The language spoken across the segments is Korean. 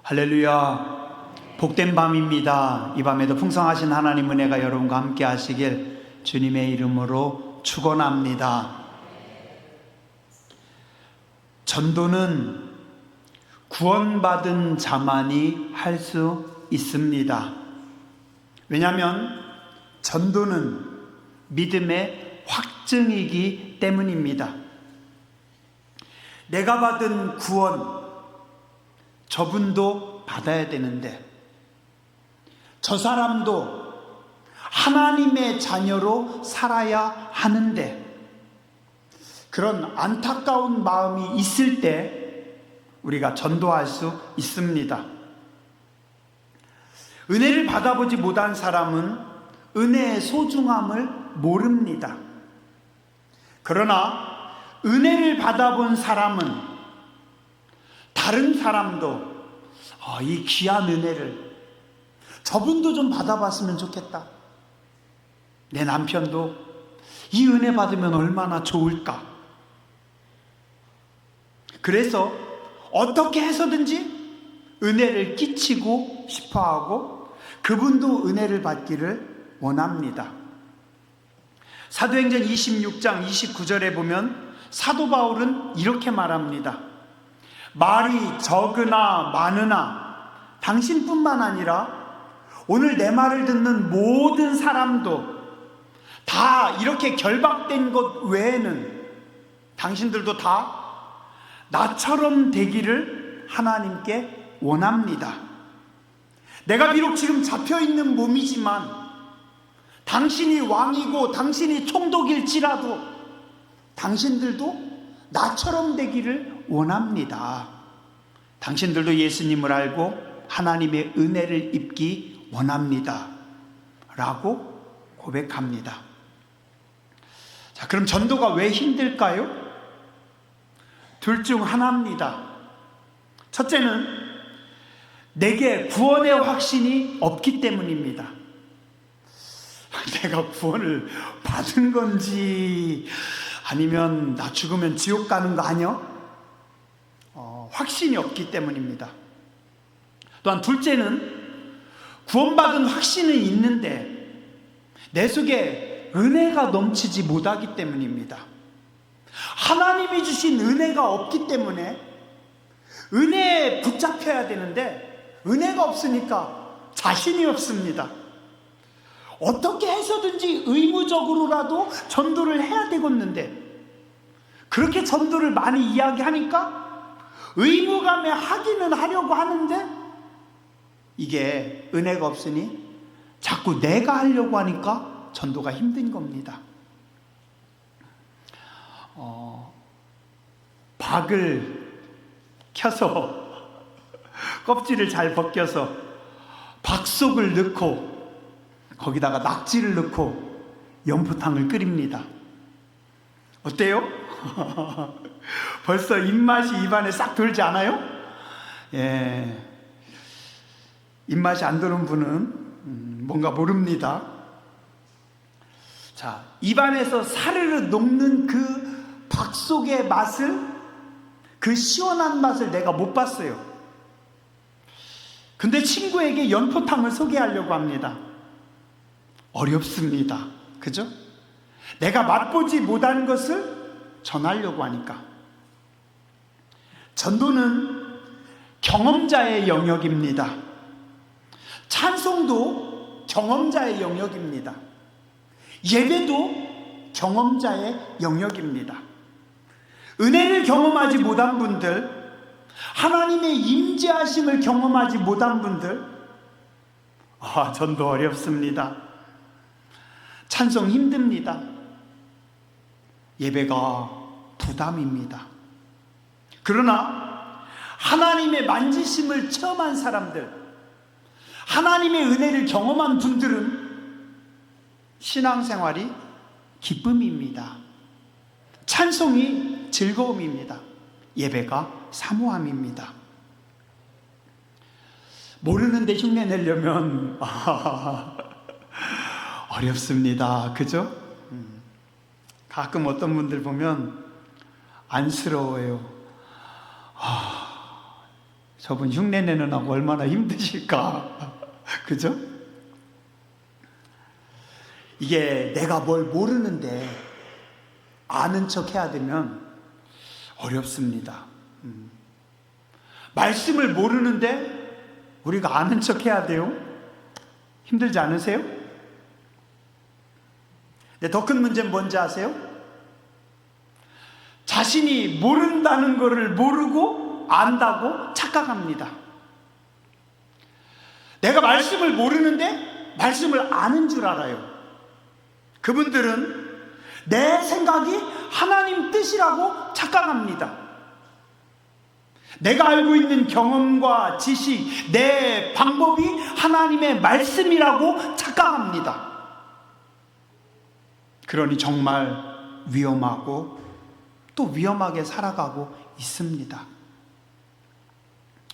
할렐루야. 복된 밤입니다. 이 밤에도 풍성하신 하나님 은혜가 여러분과 함께 하시길 주님의 이름으로 축원합니다. 전도는 구원받은 자만이 할 수 있습니다. 왜냐하면 전도는 믿음의 확증이기 때문입니다. 내가 받은 구원, 저분도 받아야 되는데, 저 사람도 하나님의 자녀로 살아야 하는데, 그런 안타까운 마음이 있을 때 우리가 전도할 수 있습니다. 은혜를 받아보지 못한 사람은 은혜의 소중함을 모릅니다. 그러나 은혜를 받아본 사람은 다른 사람도 이 귀한 은혜를 저분도 좀 받아봤으면 좋겠다. 내 남편도 이 은혜 받으면 얼마나 좋을까. 그래서 어떻게 해서든지 은혜를 끼치고 싶어하고 그분도 은혜를 받기를 원합니다. 사도행전 26장 29절에 보면 사도 바울은 이렇게 말합니다. 말이 적으나 많으나 당신뿐만 아니라 오늘 내 말을 듣는 모든 사람도 다 이렇게 결박된 것 외에는 당신들도 다 나처럼 되기를 하나님께 원합니다. 내가 비록 지금 잡혀있는 몸이지만 당신이 왕이고 당신이 총독일지라도 당신들도 나처럼 되기를 원합니다. 당신들도 예수님을 알고 하나님의 은혜를 입기 원합니다. 라고 고백합니다. 자, 그럼 전도가 왜 힘들까요? 둘 중 하나입니다. 첫째는 내게 구원의 확신이 없기 때문입니다. 내가 구원을 받은 건지 아니면 나 죽으면 지옥 가는 거 아니야? 확신이 없기 때문입니다. 또한 둘째는 구원받은 확신은 있는데 내 속에 은혜가 넘치지 못하기 때문입니다. 하나님이 주신 은혜가 없기 때문에 은혜에 붙잡혀야 되는데 은혜가 없으니까 자신이 없습니다. 어떻게 해서든지 의무적으로라도 전도를 해야 되겠는데 그렇게 전도를 많이 이야기하니까 의무감에 하기는 하려고 하는데 이게 은혜가 없으니 자꾸 내가 하려고 하니까 전도가 힘든 겁니다. 박을 켜서 껍질을 잘 벗겨서 박속을 넣고 거기다가 낙지를 넣고 연포탕을 끓입니다. 어때요? 벌써 입맛이 입안에 싹 돌지 않아요? 예. 입맛이 안 도는 분은 뭔가 모릅니다. 자, 입안에서 사르르 녹는 그 박속의 맛을, 그 시원한 맛을 내가 못 봤어요. 근데 친구에게 연포탕을 소개하려고 합니다. 어렵습니다. 그죠? 내가 맛보지 못한 것을 전하려고 하니까. 전도는 경험자의 영역입니다. 찬송도 경험자의 영역입니다. 예배도 경험자의 영역입니다. 은혜를 경험하지 못한 분들, 하나님의 임재하심을 경험하지 못한 분들, 전도 어렵습니다. 찬송 힘듭니다. 예배가 부담입니다. 그러나 하나님의 만지심을 체험한 사람들, 하나님의 은혜를 경험한 분들은 신앙생활이 기쁨입니다. 찬송이 즐거움입니다. 예배가 사모함입니다. 모르는데 흉내 내려면 어렵습니다. 그죠? 가끔 어떤 분들 보면 안쓰러워요. 저분 흉내내는 하고 얼마나 힘드실까. 그죠? 이게 내가 뭘 모르는데 아는 척 해야 되면 어렵습니다. 말씀을 모르는데 우리가 아는 척 해야 돼요? 힘들지 않으세요? 근데 더 큰 문제는 뭔지 아세요? 자신이 모른다는 것을 모르고 안다고 착각합니다. 내가 말씀을 모르는데 말씀을 아는 줄 알아요. 그분들은 내 생각이 하나님 뜻이라고 착각합니다. 내가 알고 있는 경험과 지식, 내 방법이 하나님의 말씀이라고 착각합니다. 그러니 정말 위험하고 또 위험하게 살아가고 있습니다.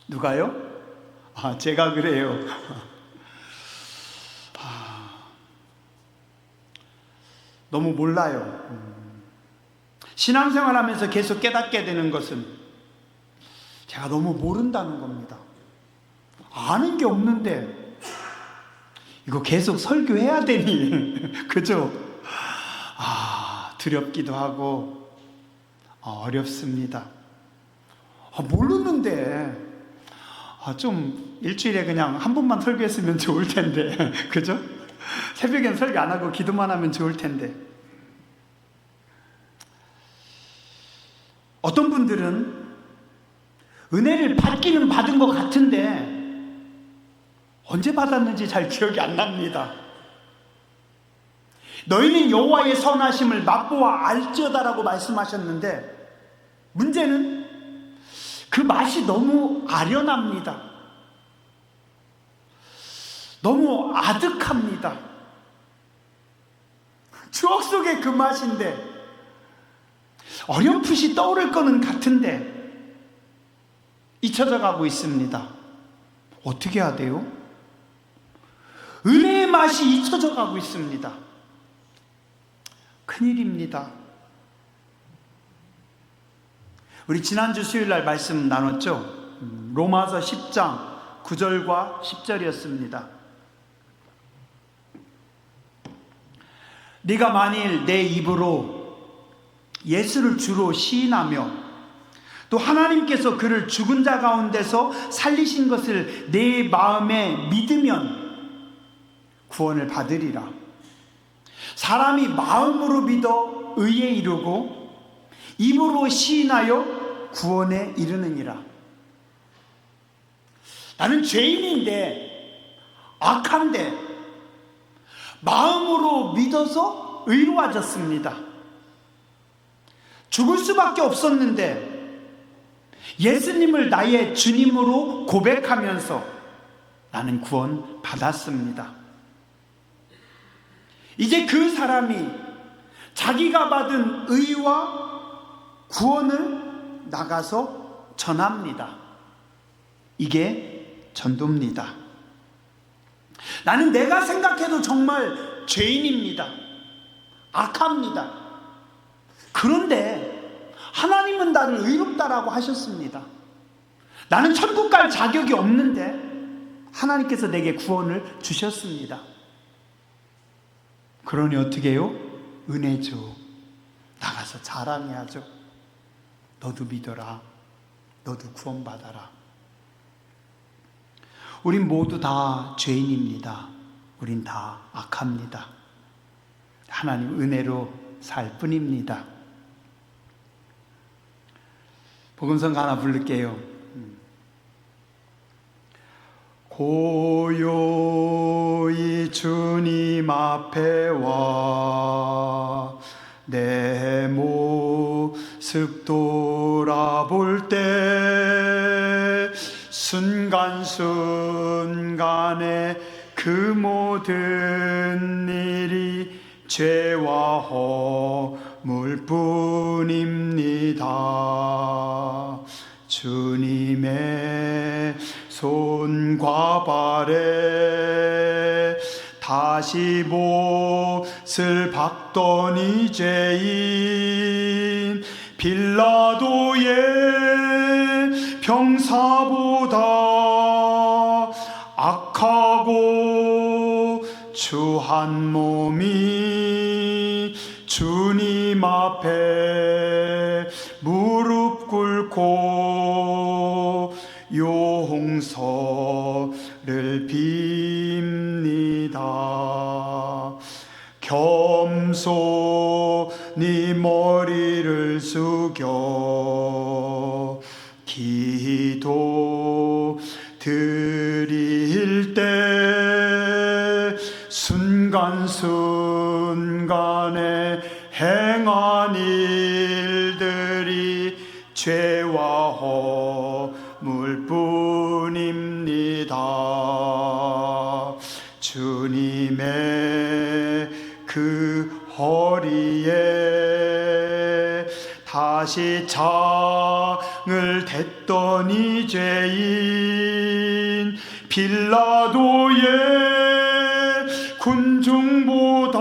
누가요? 제가 그래요. 너무 몰라요. 신앙생활 하면서 계속 깨닫게 되는 것은 제가 너무 모른다는 겁니다. 아는 게 없는데 이거 계속 설교해야 되니 그죠? 두렵기도 하고 어렵습니다. 모르는데 좀 일주일에 그냥 한 번만 설교했으면 좋을 텐데 그죠? 새벽엔 설교 안 하고 기도만 하면 좋을 텐데. 어떤 분들은 은혜를 받기는 받은 것 같은데 언제 받았는지 잘 기억이 안 납니다. 너희는 여호와의 선하심을 맛보아 알지어다라고 말씀하셨는데 문제는 그 맛이 너무 아련합니다. 너무 아득합니다. 추억 속의 그 맛인데 어렴풋이 떠오를 거는 같은데 잊혀져 가고 있습니다. 어떻게 해야 돼요? 은혜의 맛이 잊혀져 가고 있습니다. 큰일입니다. 우리 지난주 수요일날 말씀 나눴죠? 로마서 10장 9절과 10절이었습니다. 네가 만일 내 입으로 예수를 주로 시인하며 또 하나님께서 그를 죽은 자 가운데서 살리신 것을 내 마음에 믿으면 구원을 받으리라. 사람이 마음으로 믿어 의에 이르고 입으로 시인하여 구원에 이르느니라. 나는 죄인인데 악한데 마음으로 믿어서 의로워졌습니다. 죽을 수밖에 없었는데 예수님을 나의 주님으로 고백하면서 나는 구원 받았습니다. 이제 그 사람이 자기가 받은 의와 구원을 나가서 전합니다. 이게 전도입니다. 나는 내가 생각해도 정말 죄인입니다. 악합니다. 그런데 하나님은 나를 의롭다라고 하셨습니다. 나는 천국 갈 자격이 없는데 하나님께서 내게 구원을 주셨습니다. 그러니 어떻게 해요? 은혜죠. 나가서 자랑해야죠. 너도 믿어라. 너도 구원받아라. 우린 모두 다 죄인입니다. 우린 다 악합니다. 하나님 은혜로 살 뿐입니다. 복음성 하나 부를게요. 고요히 주님 앞에 와 내 모습 돌아볼 때 순간순간에 그 모든 일이 죄와 허물 뿐입니다. 주님의 손과 발에 다시 못을 박던 이제인 빌라도의 형사보다 악하고 추한 몸이 주님 앞에 무릎 꿇고 용서를 빕니다. 겸손히 머리를 숙여 기도 드릴 때 순간순간에 행한 일들이 죄와 허물 뿐입니다. 주님의 그 허리에 다시 창을 댔던 이 죄인 빌라도의 군중보다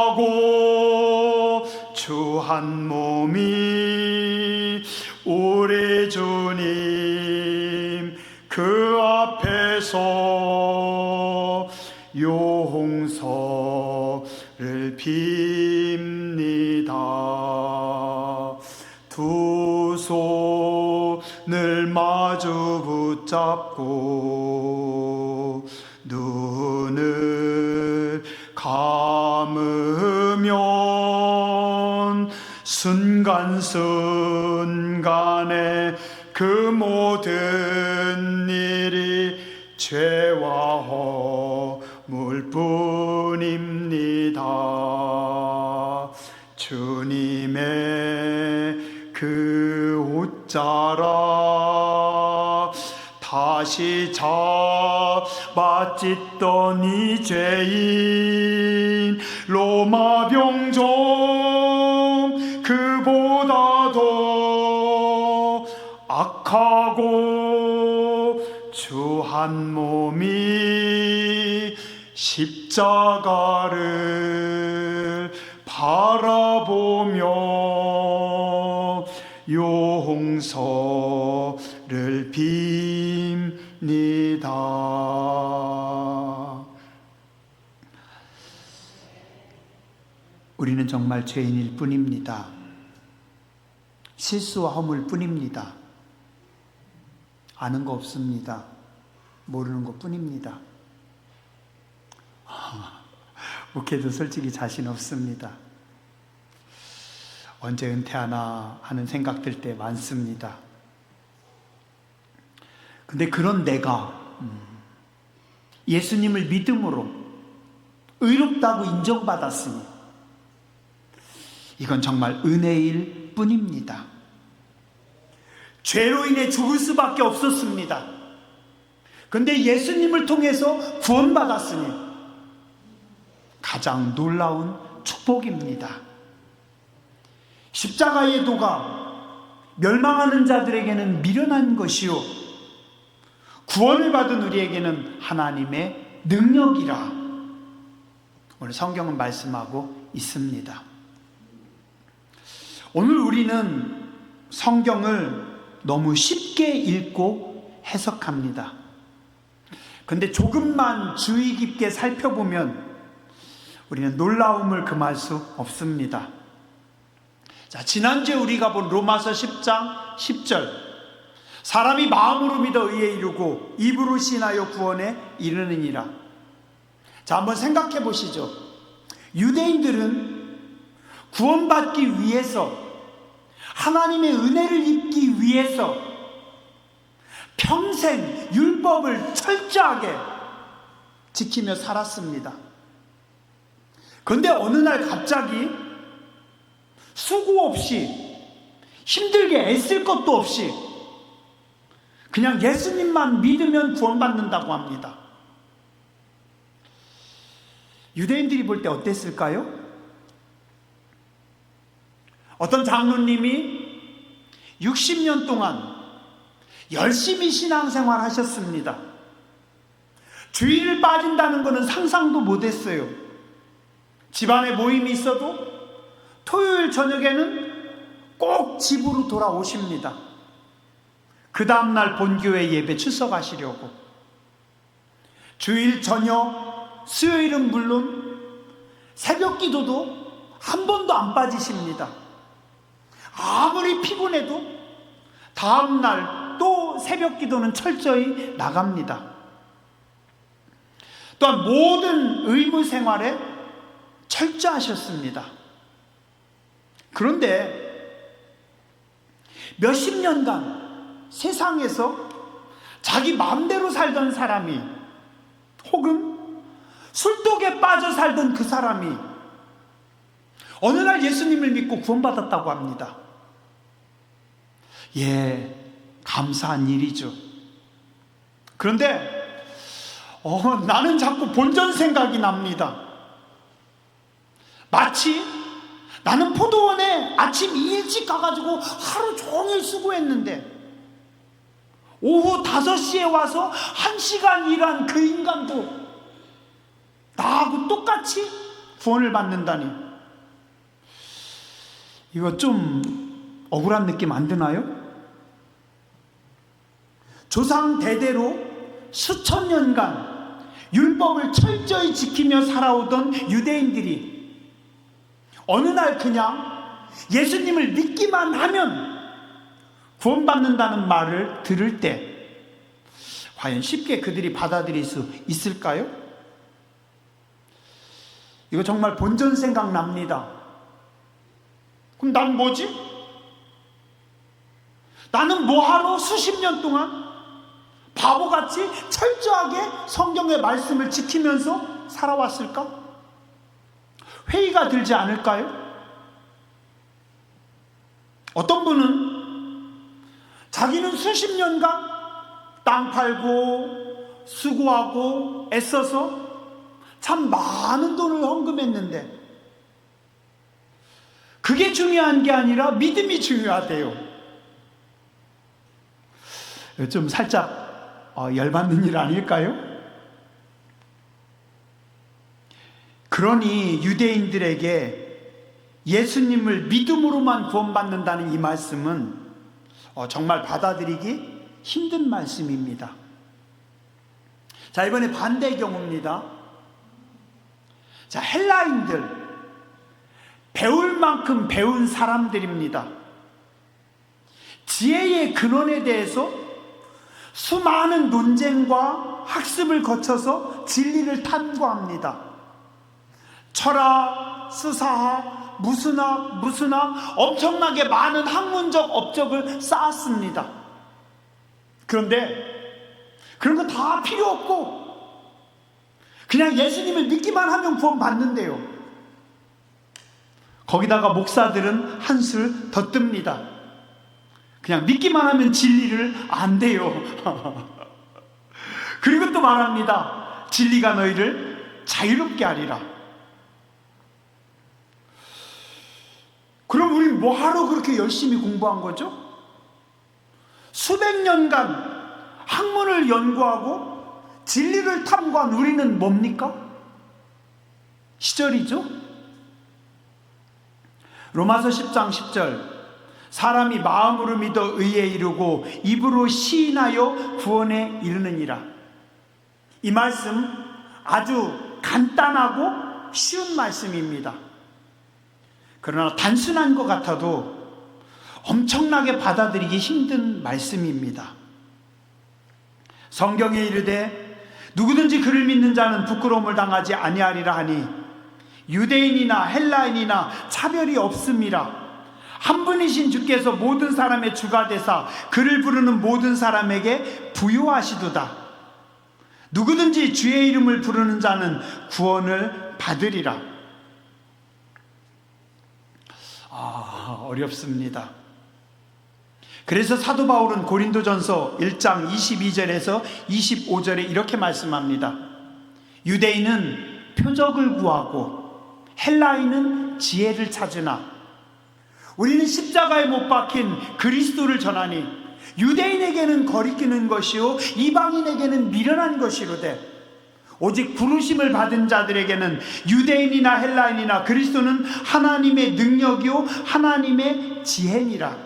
악하고 추한 몸이 우리 주님 그 앞에서 용서를 빕니다. 두 손을 마주 붙잡고 눈을 감으면 순간순간에 그 모든 일이 죄와 허물 뿐입니다. 주님의 그 옷자락 다시 잡아찢던 이 죄인 로마 병정 그보다 더 악하고 추한 몸이 십자가를 바라보며 용서를 빕니다. 우리는 정말 죄인일 뿐입니다. 실수와 허물 뿐입니다. 아는 거 없습니다. 모르는 것 뿐입니다. 목회도 솔직히 자신 없습니다. 언제 은퇴하나 하는 생각 들 때 많습니다. 근데 그런 내가 예수님을 믿음으로 의롭다고 인정받았으니 이건 정말 은혜일 뿐입니다. 죄로 인해 죽을 수밖에 없었습니다. 근데 예수님을 통해서 구원받았으니 가장 놀라운 축복입니다. 십자가의 도가 멸망하는 자들에게는 미련한 것이요 구원을 받은 우리에게는 하나님의 능력이라 오늘 성경은 말씀하고 있습니다. 오늘 우리는 성경을 너무 쉽게 읽고 해석합니다. 근데 조금만 주의 깊게 살펴보면 우리는 놀라움을 금할 수 없습니다. 자, 지난주에 우리가 본 로마서 10장 10절 사람이 마음으로 믿어 의에 이르고 입으로 신하여 구원에 이르느니라. 자, 한번 생각해 보시죠. 유대인들은 구원받기 위해서 하나님의 은혜를 입기 위해서 평생 율법을 철저하게 지키며 살았습니다. 그런데 어느 날 갑자기 수고 없이 힘들게 애쓸 것도 없이 그냥 예수님만 믿으면 구원받는다고 합니다. 유대인들이 볼 때 어땠을까요? 어떤 장로님이 60년 동안 열심히 신앙생활 하셨습니다. 주일을 빠진다는 것은 상상도 못했어요. 집안에 모임이 있어도 토요일 저녁에는 꼭 집으로 돌아오십니다. 그 다음날 본교회 예배 출석하시려고. 주일 저녁, 수요일은 물론 새벽 기도도 한 번도 안 빠지십니다. 아무리 피곤해도 다음날 또 새벽 기도는 철저히 나갑니다. 또한 모든 의무 생활에 철저하셨습니다. 그런데 몇십 년간 세상에서 자기 마음대로 살던 사람이, 혹은 술독에 빠져 살던 그 사람이 어느 날 예수님을 믿고 구원받았다고 합니다. 예, 감사한 일이죠. 그런데 나는 자꾸 본전 생각이 납니다. 마치 나는 포도원에 아침 일찍 가가지고 하루 종일 수고했는데 오후 5시에 와서 1시간 일한 그 인간도 나하고 똑같이 구원을 받는다니, 이거 좀 억울한 느낌 안 드나요? 조상 대대로 수천 년간 율법을 철저히 지키며 살아오던 유대인들이 어느 날 그냥 예수님을 믿기만 하면 구원받는다는 말을 들을 때 과연 쉽게 그들이 받아들일 수 있을까요? 이거 정말 본전 생각 납니다. 그럼 난 뭐지? 나는 뭐하러 수십 년 동안 바보같이 철저하게 성경의 말씀을 지키면서 살아왔을까? 회의가 들지 않을까요? 어떤 분은 자기는 수십 년간 땅 팔고 수고하고 애써서 참 많은 돈을 헌금했는데 그게 중요한 게 아니라 믿음이 중요하대요. 좀 살짝 열받는 일 아닐까요? 그러니 유대인들에게 예수님을 믿음으로만 구원받는다는 이 말씀은 정말 받아들이기 힘든 말씀입니다. 자, 이번에 반대의 경우입니다. 자, 헬라인들, 배울 만큼 배운 사람들입니다. 지혜의 근원에 대해서 수많은 논쟁과 학습을 거쳐서 진리를 탐구합니다. 철학, 수사학, 무슨학 엄청나게 많은 학문적 업적을 쌓았습니다. 그런데 그런 거 다 필요 없고 그냥 예수님을 믿기만 하면 구원 받는데요. 거기다가 목사들은 한술 더 뜹니다. 그냥 믿기만 하면 진리를 안돼요. 그리고 또 말합니다. 진리가 너희를 자유롭게 하리라. 그럼 우리 뭐하러 그렇게 열심히 공부한 거죠? 수백 년간 학문을 연구하고 진리를 탐구한 우리는 뭡니까? 시절이죠? 로마서 10장 10절, 사람이 마음으로 믿어 의에 이르고 입으로 시인하여 구원에 이르느니라. 이 말씀 아주 간단하고 쉬운 말씀입니다. 그러나 단순한 것 같아도 엄청나게 받아들이기 힘든 말씀입니다. 성경에 이르되 누구든지 그를 믿는 자는 부끄러움을 당하지 아니하리라 하니 유대인이나 헬라인이나 차별이 없음이라. 한 분이신 주께서 모든 사람의 주가 되사 그를 부르는 모든 사람에게 부요하시도다. 누구든지 주의 이름을 부르는 자는 구원을 받으리라. 어렵습니다. 그래서 사도 바울은 고린도전서 1장 22절에서 25절에 이렇게 말씀합니다. 유대인은 표적을 구하고 헬라인은 지혜를 찾으나 우리는 십자가에 못 박힌 그리스도를 전하니 유대인에게는 거리끼는 것이요 이방인에게는 미련한 것이로되 오직 부르심을 받은 자들에게는 유대인이나 헬라인이나 그리스도는 하나님의 능력이요 하나님의 지혜니라.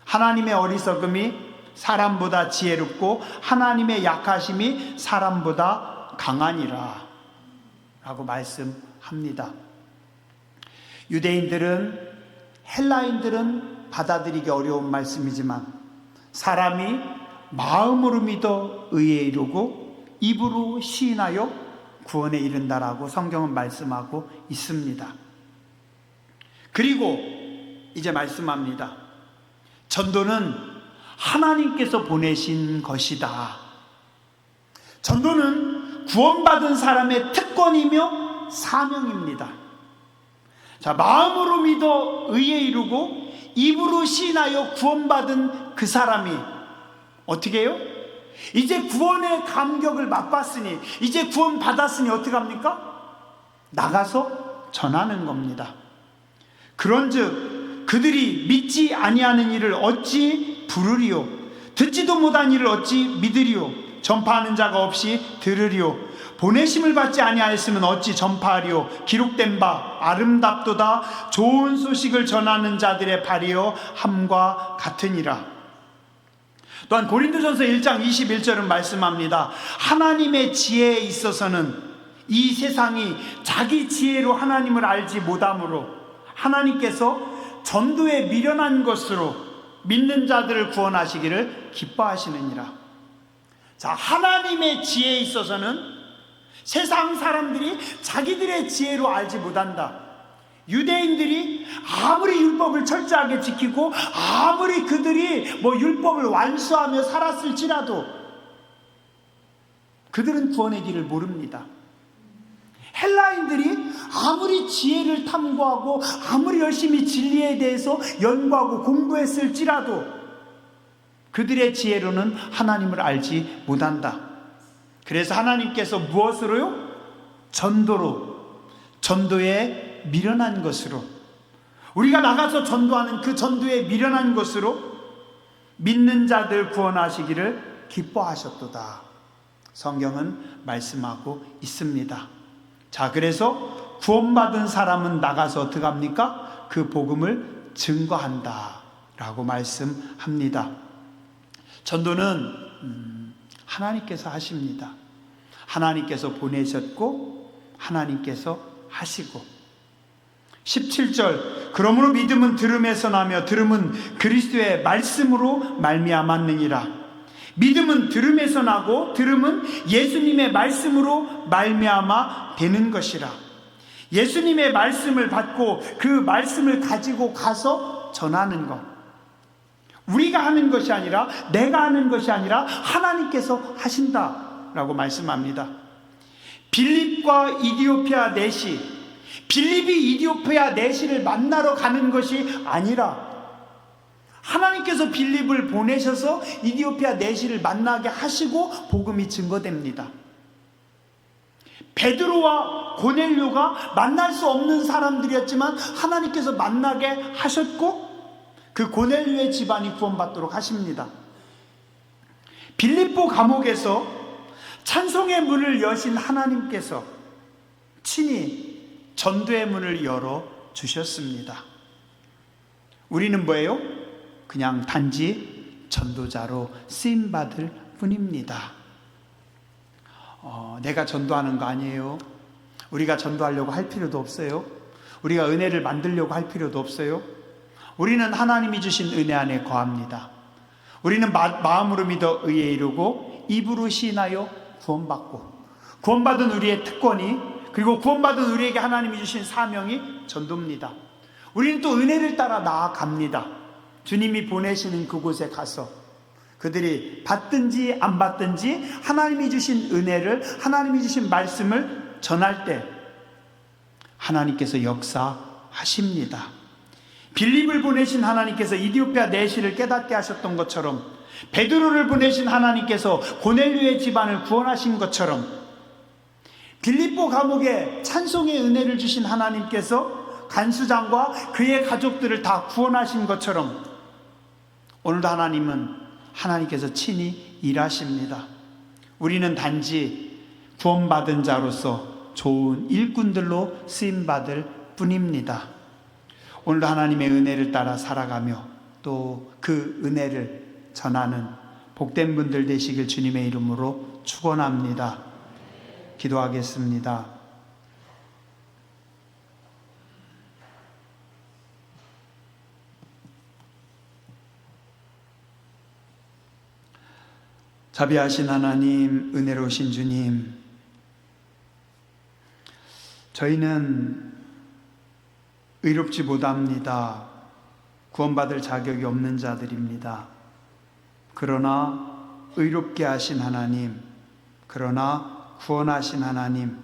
하나님의 어리석음이 사람보다 지혜롭고 하나님의 약하심이 사람보다 강하니라 라고 말씀합니다. 유대인들은, 헬라인들은 받아들이기 어려운 말씀이지만 사람이 마음으로 믿어 의에 이르고 입으로 시인하여 구원에 이른다라고 성경은 말씀하고 있습니다. 그리고 이제 말씀합니다. 전도는 하나님께서 보내신 것이다. 전도는 구원받은 사람의 특권이며 사명입니다. 자, 마음으로 믿어 의에 이르고 입으로 시인하여 구원받은 그 사람이 어떻게 해요? 이제 구원의 감격을 맛봤으니, 이제 구원 받았으니 어떻게 합니까? 나가서 전하는 겁니다. 그런즉 그들이 믿지 아니하는 일을 어찌 부르리요? 듣지도 못한 일을 어찌 믿으리요? 전파하는 자가 없이 들으리요? 보내심을 받지 아니하였으면 어찌 전파하리요? 기록된 바 아름답도다 좋은 소식을 전하는 자들의 발이요 함과 같으니라. 또한 고린도전서 1장 21절은 말씀합니다. 하나님의 지혜에 있어서는 이 세상이 자기 지혜로 하나님을 알지 못하므로 하나님께서 전도에 미련한 것으로 믿는 자들을 구원하시기를 기뻐하시느니라. 자, 하나님의 지혜에 있어서는 세상 사람들이 자기들의 지혜로 알지 못한다. 유대인들이 아무리 율법을 철저하게 지키고 아무리 그들이 율법을 완수하며 살았을지라도 그들은 구원의 길을 모릅니다. 헬라인들이 아무리 지혜를 탐구하고 아무리 열심히 진리에 대해서 연구하고 공부했을지라도 그들의 지혜로는 하나님을 알지 못한다. 그래서 하나님께서 무엇으로요? 전도로, 전도에 미련한 것으로, 우리가 나가서 전도하는 그 전도에 미련한 것으로 믿는 자들 구원하시기를 기뻐하셨도다. 성경은 말씀하고 있습니다. 자, 그래서 구원받은 사람은 나가서 어떻게 합니까? 그 복음을 증거한다 라고 말씀합니다. 전도는 하나님께서 하십니다. 하나님께서 보내셨고 하나님께서 하시고. 17절, 그러므로 믿음은 들음에서 나며 들음은 그리스도의 말씀으로 말미암았느니라. 믿음은 들음에서 나고 들음은 예수님의 말씀으로 말미암아 되는 것이라. 예수님의 말씀을 받고 그 말씀을 가지고 가서 전하는 것. 우리가 하는 것이 아니라, 내가 하는 것이 아니라 하나님께서 하신다라고 말씀합니다. 빌립과 이디오피아 내시, 빌립이 이디오피아 내시를 만나러 가는 것이 아니라 하나님께서 빌립을 보내셔서 이디오피아 내시를 만나게 하시고 복음이 증거됩니다. 베드로와 고넬료가 만날 수 없는 사람들이었지만 하나님께서 만나게 하셨고 그 고넬료의 집안이 구원받도록 하십니다. 빌립보 감옥에서 찬송의 문을 여신 하나님께서 친히 전도의 문을 열어 주셨습니다. 우리는 뭐예요? 그냥 단지 전도자로 쓰임받을 뿐입니다. 내가 전도하는 거 아니에요. 우리가 전도하려고 할 필요도 없어요. 우리가 은혜를 만들려고 할 필요도 없어요. 우리는 하나님이 주신 은혜 안에 거합니다. 우리는 마음으로 믿어 의에 이르고 입으로 시인하여 구원받고, 구원받은 우리의 특권이, 그리고 구원받은 우리에게 하나님이 주신 사명이 전도입니다. 우리는 또 은혜를 따라 나아갑니다. 주님이 보내시는 그곳에 가서 그들이 받든지 안 받든지 하나님이 주신 은혜를, 하나님이 주신 말씀을 전할 때 하나님께서 역사하십니다. 빌립을 보내신 하나님께서 이디오피아 내시를 깨닫게 하셨던 것처럼, 베드로를 보내신 하나님께서 고넬료의 집안을 구원하신 것처럼, 빌립보 감옥에 찬송의 은혜를 주신 하나님께서 간수장과 그의 가족들을 다 구원하신 것처럼 오늘도 하나님은 하나님께서 친히 일하십니다. 우리는 단지 구원받은 자로서 좋은 일꾼들로 쓰임받을 뿐입니다. 오늘도 하나님의 은혜를 따라 살아가며 또 그 은혜를 전하는 복된 분들 되시길 주님의 이름으로 축원합니다. 기도하겠습니다. 자비하신 하나님, 은혜로우신 주님, 저희는 의롭지 못합니다. 구원받을 자격이 없는 자들입니다. 그러나 의롭게 하신 하나님, 그러나 구원하신 하나님,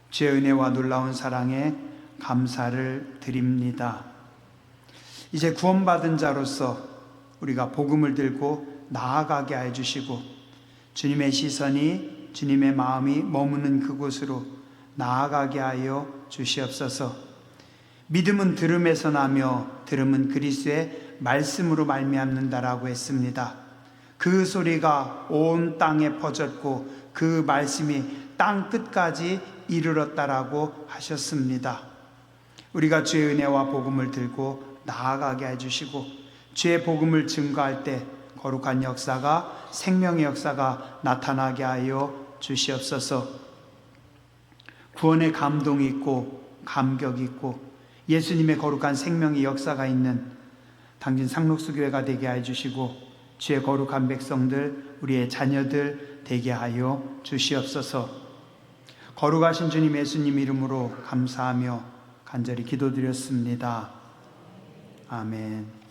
주의 은혜와 놀라운 사랑에 감사를 드립니다. 이제 구원받은 자로서 우리가 복음을 들고 나아가게 해주시고 주님의 시선이, 주님의 마음이 머무는 그곳으로 나아가게 하여 주시옵소서. 믿음은 들음에서 나며 들음은 그리스도의 말씀으로 말미암는다라고 했습니다. 그 소리가 온 땅에 퍼졌고 그 말씀이 땅 끝까지 이르렀다라고 하셨습니다. 우리가 주의 은혜와 복음을 들고 나아가게 해주시고 주의 복음을 증거할 때 거룩한 역사가, 생명의 역사가 나타나게 하여 주시옵소서. 구원의 감동이 있고 감격이 있고 예수님의 거룩한 생명의 역사가 있는 당진 상록수교회가 되게 해주시고 주의 거룩한 백성들, 우리의 자녀들 되게 하여 주시옵소서. 거룩하신 주님 예수님 이름으로 감사하며 간절히 기도드렸습니다. 아멘.